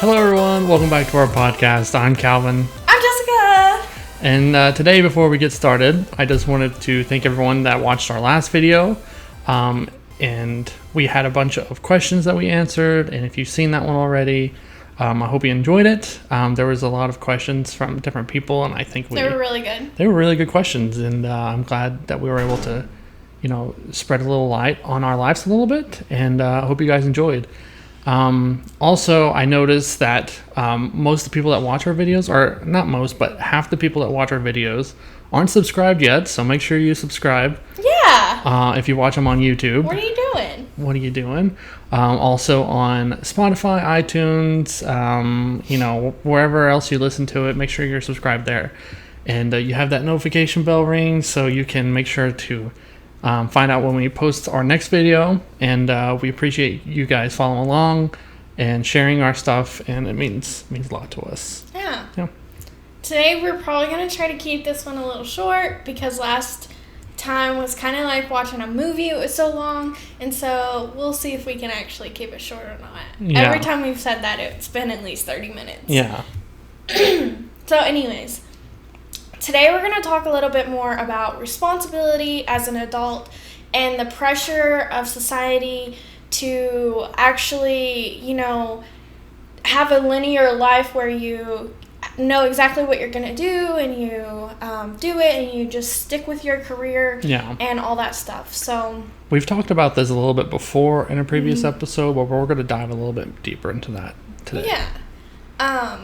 Hello everyone, welcome back to our podcast. I'm Calvin. I'm Jessica. And today, before we get started, I just wanted to thank everyone that watched our last video. And we had a bunch of questions that we answered, and if you've seen that one already, I hope you enjoyed it. There was a lot of questions from different people, and I think they were really good. They were really good questions, and I'm glad that we were able to, spread a little light on our lives a little bit, and I hope you guys enjoyed. Also, I noticed that most of the people that watch our videos, or not most, but half the people that watch our videos aren't subscribed yet, so make sure you subscribe. Yeah. If you watch them on YouTube. What are you doing? Also on Spotify, iTunes, wherever else you listen to it, make sure you're subscribed there. And you have that notification bell ring so you can make sure to find out when we post our next video. And we appreciate you guys following along and sharing our stuff, and it means a lot to us. Yeah. Yeah. Today we're probably going to try to keep this one a little short because last time was kind of like watching a movie. It was so long, and so we'll see if we can actually keep it short or not. Yeah. Every time we've said that, it's been at least 30 minutes. Yeah. So anyways, today we're going to talk a little bit more about responsibility as an adult and the pressure of society to actually, have a linear life where you know exactly what you're going to do, and you do it, and you just stick with your career. Yeah. And all that stuff. So We've talked about this a little bit before in a previous episode, but we're going to dive a little bit deeper into that today. yeah.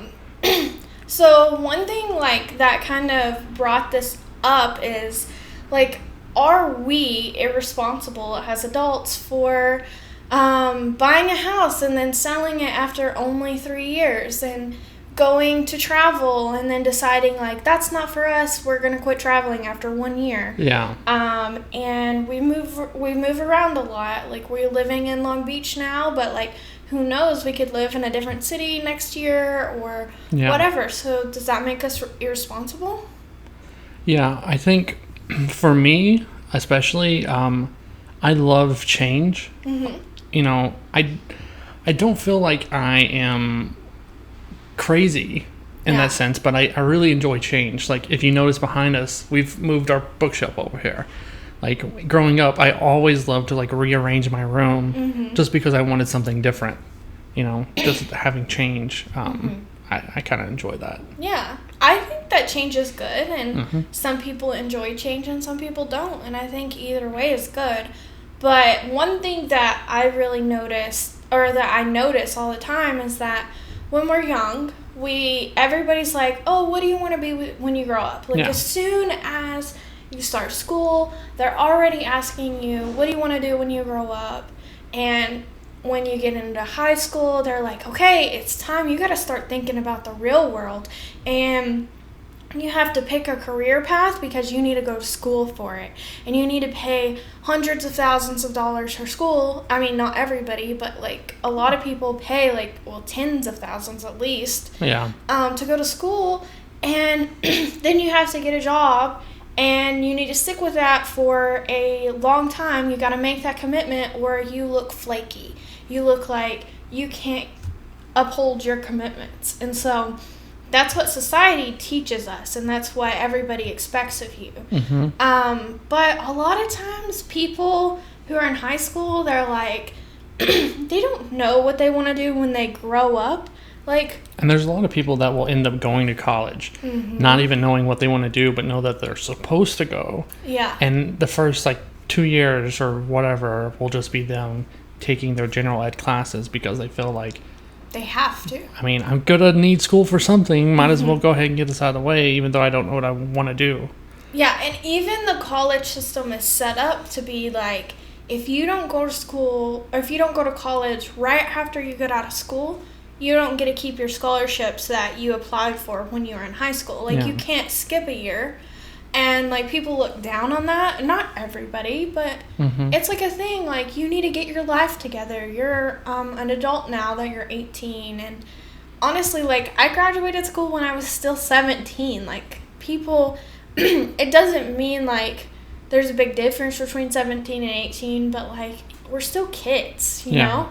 So one thing that kind of brought this up is are we irresponsible as adults for buying a house and then selling it after only 3 years, and going to travel and then deciding that's not for us, we're going to quit traveling after 1 year. Yeah. And we move around a lot. We're living in Long Beach now, but who knows, we could live in a different city next year or whatever. So does that make us irresponsible? Yeah, I think for me especially, I love change. Mm-hmm. I don't feel like I am crazy in that sense, but I really enjoy change. If you notice behind us, we've moved our bookshelf over here. Growing up, I always loved to rearrange my room just because I wanted something different. Just having change. I kind of enjoy that. Yeah, I think that change is good, and some people enjoy change and some people don't, and I think either way is good. But one thing that I really notice, or that I notice all the time, is that when we're young, everybody's like, oh, what do you want to be when you grow up? As soon as you start school, they're already asking you, what do you want to do when you grow up? And when you get into high school, they're like, okay, it's time. You got to start thinking about the real world. And you have to pick a career path because you need to go to school for it. And you need to pay hundreds of thousands of dollars for school. I mean, not everybody, but a lot of people pay tens of thousands at least. Yeah. To go to school. And then you have to get a job. And you need to stick with that for a long time. You got to make that commitment, or you look flaky. You look like you can't uphold your commitments. And so that's what society teaches us, and that's what everybody expects of you. Mm-hmm. But a lot of times people who are in high school, they're they don't know what they want to do when they grow up. And there's a lot of people that will end up going to college, not even knowing what they want to do, but know that they're supposed to go. Yeah. And the first 2 years or whatever will just be them taking their general ed classes because they feel like they have to. I mean, I'm gonna need school for something. Might as well go ahead and get this out of the way, even though I don't know what I want to do. Yeah, and even the college system is set up to be if you don't go to school, or if you don't go to college right after you get out of school, you don't get to keep your scholarships that you applied for when you were in high school. You can't skip a year. And people look down on that. Not everybody, but it's a thing. You need to get your life together. You're an adult now that you're 18. And honestly, I graduated school when I was still 17. People, it doesn't mean there's a big difference between 17 and 18, but we're still kids, you know?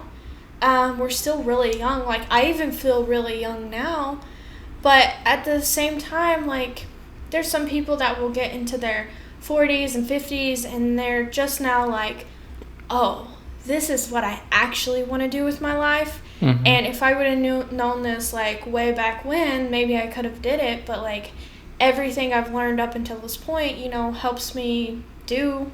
we're still really young. Like, I even feel really young now. But at the same time, like, there's some people that will get into their 40s and 50s, and they're just now like, oh, this is what I actually want to do with my life. Mm-hmm. And if I would have known this, like, way back when, maybe I could have did it. But, like, everything I've learned up until this point, you know, helps me do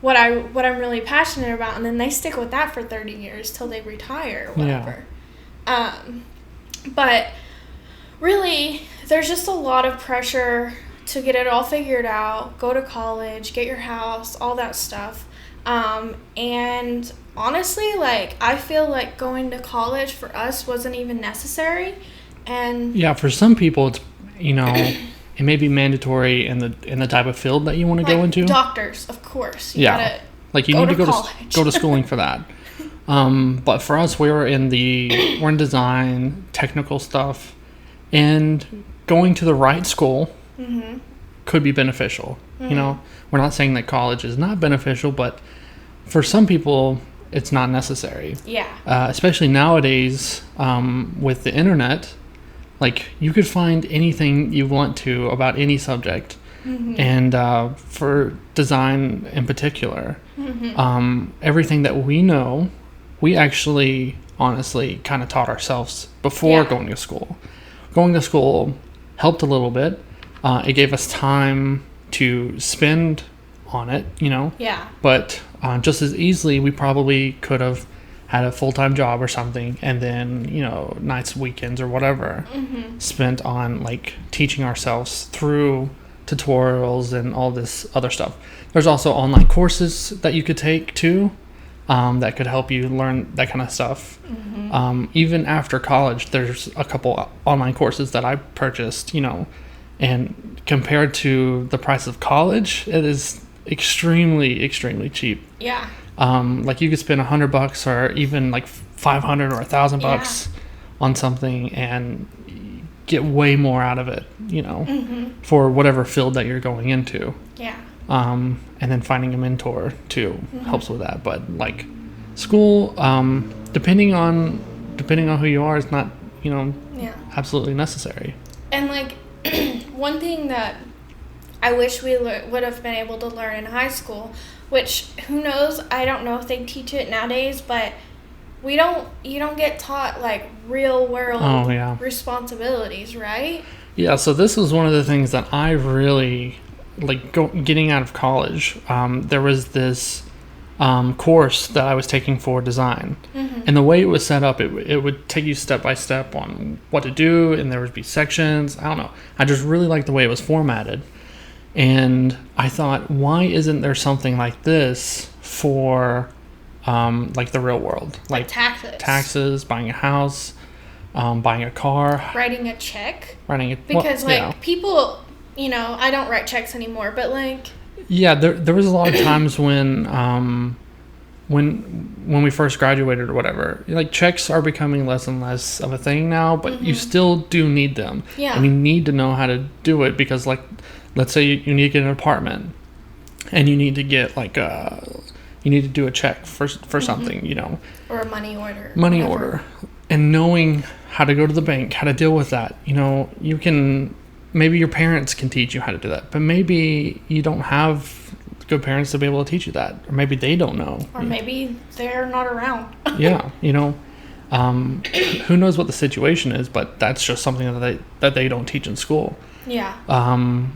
what I'm really passionate about. And then they stick with that for 30 years till they retire or whatever. Yeah. But really, there's just a lot of pressure to get it all figured out, go to college, get your house, all that stuff. And honestly, like, I feel like going to college for us wasn't even necessary. And yeah, for some people, it's, you know, it may be mandatory in the type of field that you want to go into. Doctors, of course. You gotta like, you need to go to schooling for that. But for us, we're in design, technical stuff, and going to the right school mm-hmm. could be beneficial. Mm-hmm. You know, we're not saying that college is not beneficial, but for some people, it's not necessary. Yeah. Especially nowadays, with the internet, like, you could find anything you want to about any subject. Mm-hmm. And for design in particular, mm-hmm. Everything that we know, we actually honestly kind of taught ourselves before going to school. Going to school helped a little bit. It gave us time to spend on it, you know? Yeah. But just as easily, we probably could have had a full-time job or something, and then, you know, nights, weekends, or whatever, mm-hmm. spent on, like, teaching ourselves through tutorials and all this other stuff. There's also online courses that you could take, too, that could help you learn that kind of stuff. Mm-hmm. Even after college, there's a couple online courses that I purchased, you know, and compared to the price of college, it is extremely, extremely cheap. Yeah. Like, you could spend $100 or even like $500 or $1,000 on something and get way more out of it, you know, mm-hmm. for whatever field that you're going into. Yeah. And then finding a mentor too mm-hmm. helps with that. But, like, school, depending on who you are, is not, you know, absolutely necessary. And, like, one thing that I wish we would have been able to learn in high school, which, who knows, I don't know if they teach it nowadays, but you don't get taught, like, real world responsibilities, right? Yeah, so this was one of the things that I really, like, getting out of college. There was this course that I was taking for design, mm-hmm. and the way it was set up, it would take you step by step on what to do, and there would be sections. I don't know. I just really liked the way it was formatted. And I thought, why isn't there something like this for, like, the real world? Like taxes, buying a house, buying a car. Writing a check. Because, people, you know, I don't write checks anymore, but, like... Yeah, there was a lot of times when we first graduated or whatever, like, checks are becoming less and less of a thing now, but mm-hmm. you still do need them. Yeah. And you need to know how to do it because, like, let's say you need to get an apartment and you need to get, like, you need to do a check for mm-hmm. something, you know. Or a money order. Order. And knowing how to go to the bank, how to deal with that, you know, you can... Maybe your parents can teach you how to do that, but maybe you don't have good parents to be able to teach you that, or maybe they don't know. Or maybe they're not around. Yeah, you know, who knows what the situation is, but that's just something that they don't teach in school. Yeah.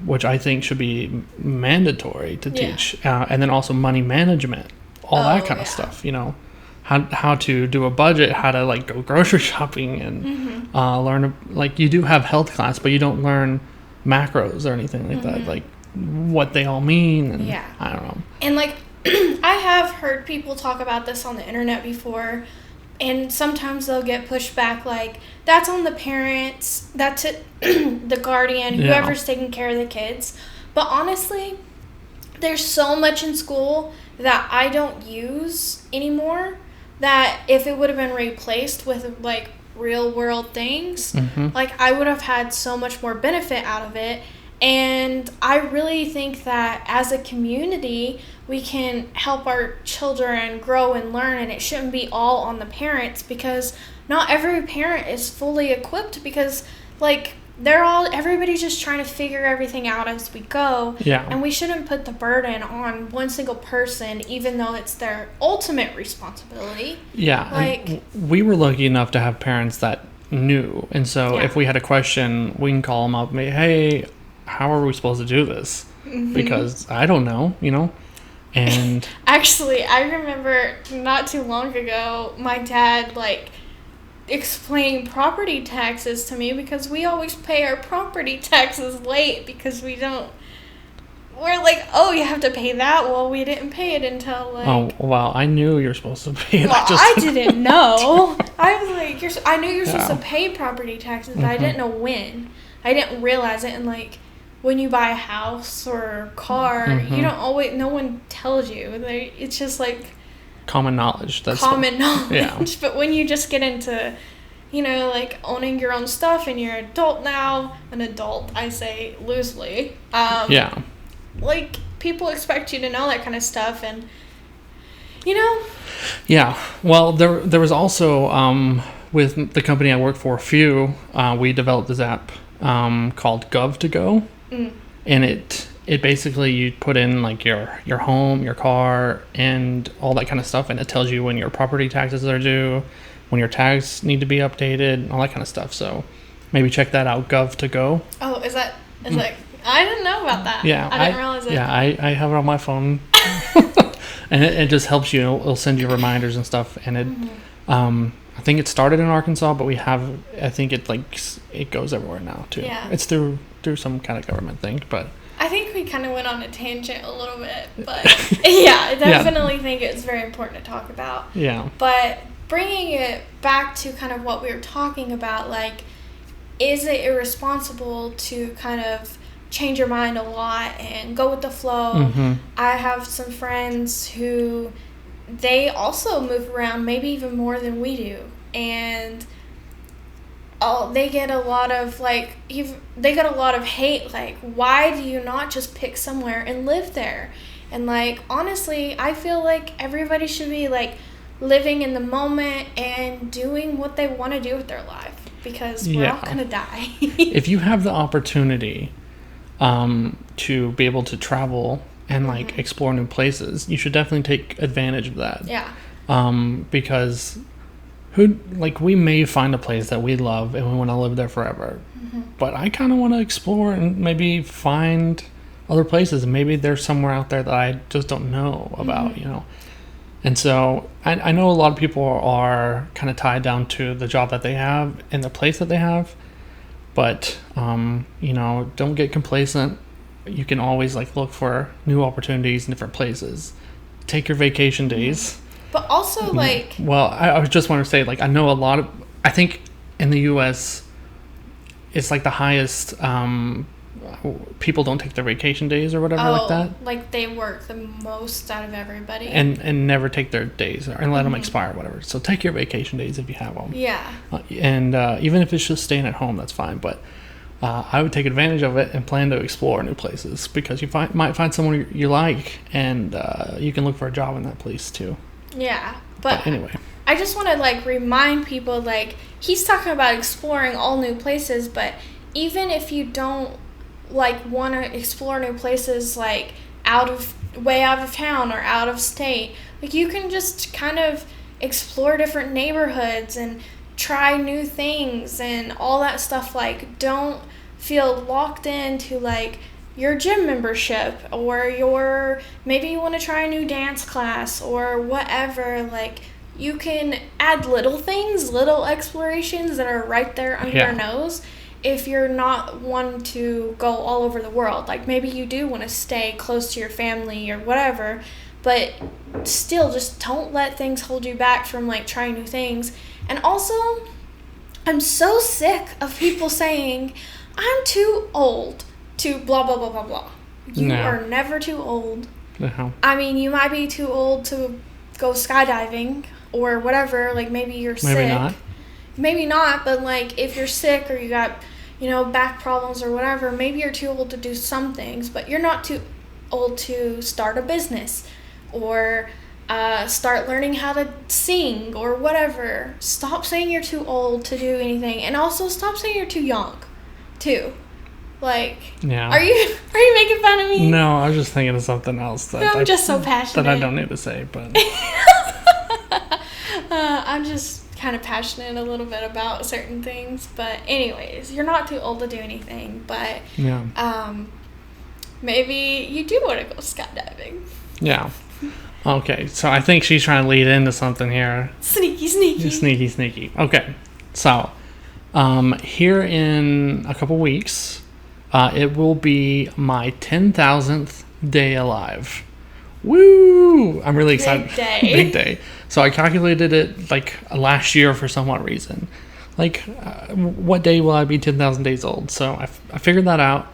Which I think should be mandatory to teach, and then also money management, all that kind of stuff. You know, how to do a budget, how to, like, go grocery shopping, and mm-hmm. Learn, like, you do have health class, but you don't learn macros or anything like mm-hmm. that, like what they all mean. And I don't know. And, like, I have heard people talk about this on the internet before, and sometimes they'll get pushed back, like, that's on the parents, that's it, the guardian, whoever's taking care of the kids. But honestly, there's so much in school that I don't use anymore that if it would have been replaced with, like, real world things, mm-hmm. like, I would have had so much more benefit out of it. And I really think that as a community, we can help our children grow and learn, and it shouldn't be all on the parents, because not every parent is fully equipped, because like everybody's just trying to figure everything out as we go. Yeah. And we shouldn't put the burden on one single person, even though it's their ultimate responsibility. Yeah. Like, we were lucky enough to have parents that knew. And so if we had a question, we can call them up and be, hey, how are we supposed to do this? Because I don't know, And actually, I remember not too long ago, my dad explain property taxes to me, because we always pay our property taxes late because we're like, oh, you have to pay that. Well, we didn't pay it until oh, wow, I knew you were supposed to pay it. Well, I didn't know. I was like, I knew you were supposed to pay property taxes, but I didn't know when. I didn't realize it. And when you buy a house or a car, you don't always, no one tells you. It's just common knowledge. That's common knowledge. Yeah. But when you just get into, owning your own stuff, and you're an adult, I say loosely. Yeah. People expect you to know that kind of stuff, and, Yeah. Well, there was also, with the company I work for, we developed this app called Gov2Go. And it basically, you put in your home, your car, and all that kind of stuff, and it tells you when your property taxes are due, when your tags need to be updated, all that kind of stuff. So maybe check that out, Gov2Go. Oh, is that I didn't know about that. Yeah, I didn't realize it. Yeah, I have it on my phone, and it just helps you. It'll send you reminders and stuff, and it. I think it started in Arkansas, but I think it goes everywhere now too. Yeah. It's through some kind of government thing, but. I think we kind of went on a tangent a little bit, but yeah, I definitely think it's very important to talk about. Yeah. But bringing it back to kind of what we were talking about, is it irresponsible to kind of change your mind a lot and go with the flow? I have some friends who they also move around maybe even more than we do, and they get a lot of hate, why do you not just pick somewhere and live there? And honestly, I feel like everybody should be living in the moment and doing what they want to do with their life, because we're all gonna die. If you have the opportunity to be able to travel and explore new places, you should definitely take advantage of that. Yeah. Because we may find a place that we love and we want to live there forever, but I kind of want to explore and maybe find other places. Maybe there's somewhere out there that I just don't know about, And so I know a lot of people are kind of tied down to the job that they have and the place that they have, but don't get complacent. You can always like look for new opportunities in different places. Take your vacation days. But also well, I just want to say I know I think in the US it's the highest people don't take their vacation days or whatever like that. They work the most out of everybody. And never take their days and let them expire or whatever. So take your vacation days if you have them. Yeah. And even if it's just staying at home, that's fine. But I would take advantage of it and plan to explore new places, because you might find someone you like, and you can look for a job in that place too. Yeah. But anyway. I just want to remind people, he's talking about exploring all new places, but even if you don't want to explore new places way out of town or out of state, you can just kind of explore different neighborhoods and try new things and all that stuff. Don't feel locked into your gym membership, or maybe you want to try a new dance class or whatever. You can add little things, little explorations that are right there under your nose, if you're not one to go all over the world. Maybe you do want to stay close to your family or whatever, but still, just don't let things hold you back from trying new things. And also, I'm so sick of people saying, I'm too old to blah, blah, blah, blah, blah. You are never too old. No. I mean, you might be too old to go skydiving or whatever. Maybe you're sick. Maybe not. Maybe not, but if you're sick or you got back problems or whatever, maybe you're too old to do some things, but you're not too old to start a business or start learning how to sing or whatever. Stop saying you're too old to do anything, and also stop saying you're too young, too. Like, yeah. Are you making fun of me? No, I was just thinking of something else that I'm just so passionate. That I don't need to say, but I'm just kind of passionate a little bit about certain things. But anyways, you're not too old to do anything. But maybe you do want to go skydiving. Yeah. Okay, so I think she's trying to lead into something here. Sneaky. Okay, so here in a couple weeks, it will be my 10,000th day alive. Woo! I'm really excited. Big day. Big day. So I calculated it like last year for some odd reason. Like, what day will I be 10,000 days old? So I figured that out,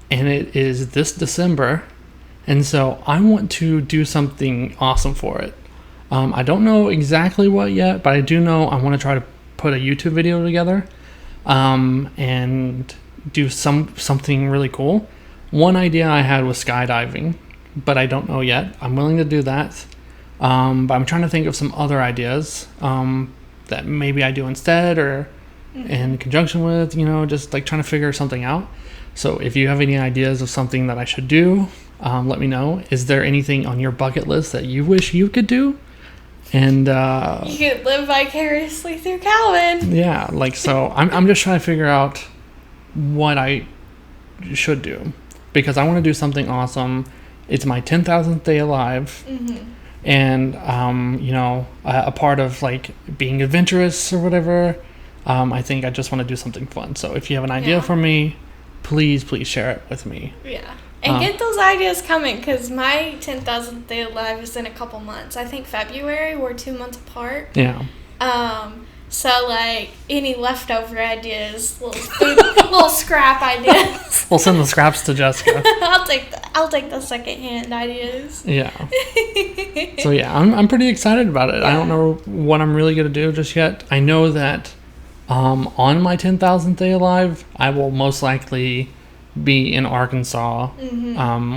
and it is this December. And so I want to do something awesome for it. I don't know exactly what yet, but I do know I want to try to put a YouTube video together and do something really cool. One idea I had was skydiving, but I don't know yet. I'm willing to do that. But I'm trying to think of some other ideas that maybe I do instead or in conjunction with, just like trying to figure something out. So if you have any ideas of something that I should do, let me know. Is there anything on your bucket list that you wish you could do? And you could live vicariously through Calvin. Yeah, so I'm just trying to figure out what I should do, because I want to do something awesome. It's my 10,000th day alive. And a part of like being adventurous or whatever. I think I just want to do something fun. So if you have an idea for me, please share it with me. Yeah. And get those ideas coming, because my 10,000th day alive is in a couple months. I think February, we're 2 months apart. Yeah. So, like, any leftover ideas, little scrap ideas. We'll send the scraps to Jessica. I'll take the secondhand ideas. Yeah. So, yeah, I'm pretty excited about it. Yeah. I don't know what I'm really going to do just yet. I know that on my 10,000th day alive, I will most likely be in Arkansas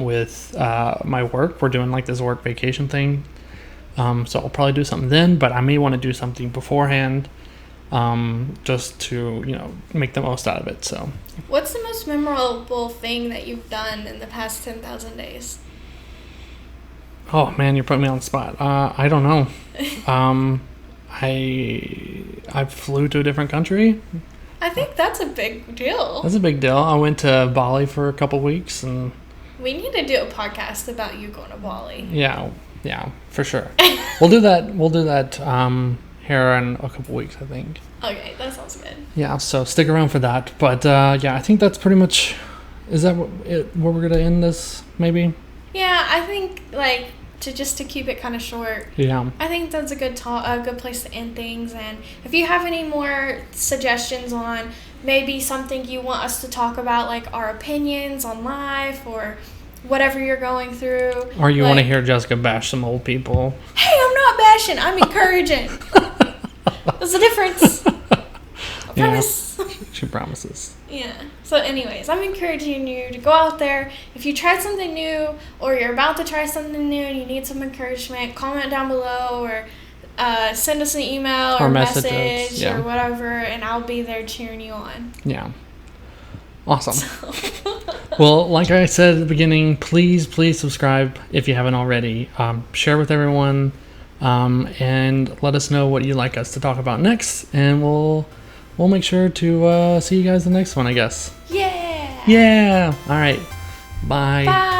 with my work. We're doing like this work vacation thing. So I'll probably do something then, but I may want to do something beforehand just to, make the most out of it. So what's the most memorable thing that you've done in the past 10,000 days? Oh man, you're putting me on the spot. I don't know. I flew to a different country. I think that's a big deal. That's a big deal. I went to Bali for a couple weeks, and we need to do a podcast about you going to Bali. Yeah, for sure. We'll do that. Here in a couple weeks, I think. Okay, that sounds good. Yeah, so stick around for that. But I think that's pretty much. Is that where we're gonna end this? Maybe. Yeah, I think to keep it kind of short. Yeah. I think that's a good place to end things. And if you have any more suggestions on maybe something you want us to talk about, like our opinions on life or whatever you're going through. Or you want to hear Jessica bash some old people. Hey, I'm not bashing. I'm encouraging. There's a difference. I promise. Yeah, she promises. Yeah. So anyways, I'm encouraging you to go out there. If you tried something new or you're about to try something new and you need some encouragement, comment down below or send us an email or message or whatever, and I'll be there cheering you on. Yeah. Awesome. Well, like I said at the beginning, please subscribe if you haven't already. Share with everyone, and let us know what you'd like us to talk about next, and we'll make sure to see you guys the next one, I guess. Yeah. Yeah. All right. Bye. Bye.